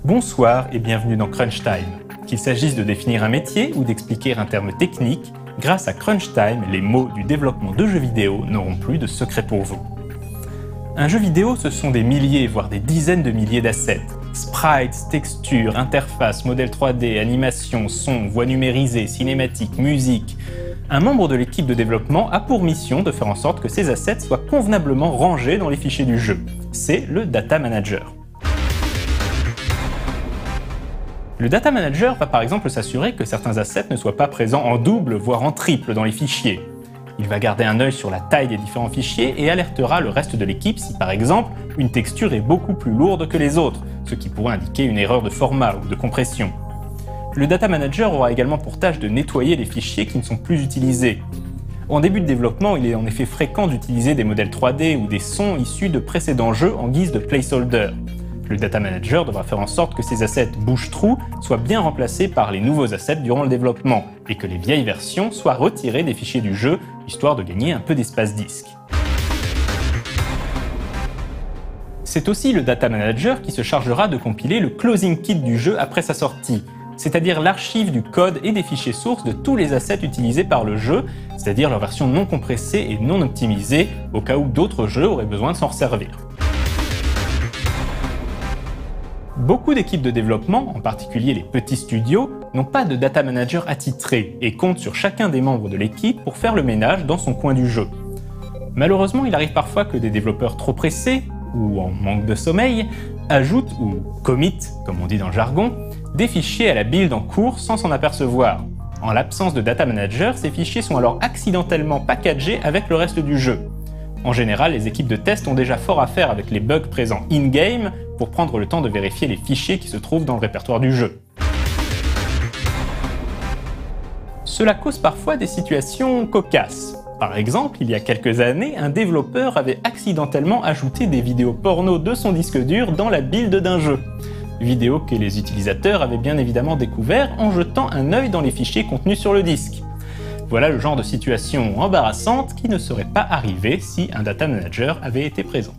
Bonsoir et bienvenue dans Crunch Time. Qu'il s'agisse de définir un métier ou d'expliquer un terme technique, grâce à Crunch Time, les mots du développement de jeux vidéo n'auront plus de secret pour vous. Un jeu vidéo, ce sont des milliers, voire des dizaines de milliers d'assets. Sprites, textures, interfaces, modèles 3D, animations, sons, voix numérisées, cinématiques, musique. Un membre de l'équipe de développement a pour mission de faire en sorte que ces assets soient convenablement rangés dans les fichiers du jeu. C'est le Data Manager. Le Data Manager va par exemple s'assurer que certains assets ne soient pas présents en double, voire en triple dans les fichiers. Il va garder un œil sur la taille des différents fichiers et alertera le reste de l'équipe si par exemple une texture est beaucoup plus lourde que les autres, ce qui pourrait indiquer une erreur de format ou de compression. Le Data Manager aura également pour tâche de nettoyer les fichiers qui ne sont plus utilisés. En début de développement, il est en effet fréquent d'utiliser des modèles 3D ou des sons issus de précédents jeux en guise de placeholder. Le Data Manager devra faire en sorte que ces assets bouche-trou soient bien remplacés par les nouveaux assets durant le développement et que les vieilles versions soient retirées des fichiers du jeu, histoire de gagner un peu d'espace disque. C'est aussi le Data Manager qui se chargera de compiler le closing kit du jeu après sa sortie, c'est-à-dire l'archive du code et des fichiers sources de tous les assets utilisés par le jeu, c'est-à-dire leur version non compressée et non optimisée, au cas où d'autres jeux auraient besoin de s'en servir. Beaucoup d'équipes de développement, en particulier les petits studios, n'ont pas de data manager attitré et comptent sur chacun des membres de l'équipe pour faire le ménage dans son coin du jeu. Malheureusement, il arrive parfois que des développeurs trop pressés, ou en manque de sommeil, ajoutent ou commit, comme on dit dans le jargon, des fichiers à la build en cours sans s'en apercevoir. En l'absence de data manager, ces fichiers sont alors accidentellement packagés avec le reste du jeu. En général, les équipes de test ont déjà fort à faire avec les bugs présents in-game pour prendre le temps de vérifier les fichiers qui se trouvent dans le répertoire du jeu. Cela cause parfois des situations cocasses. Par exemple, il y a quelques années, un développeur avait accidentellement ajouté des vidéos porno de son disque dur dans la build d'un jeu. Vidéos que les utilisateurs avaient bien évidemment découvert en jetant un œil dans les fichiers contenus sur le disque. Voilà le genre de situation embarrassante qui ne serait pas arrivée si un data manager avait été présent.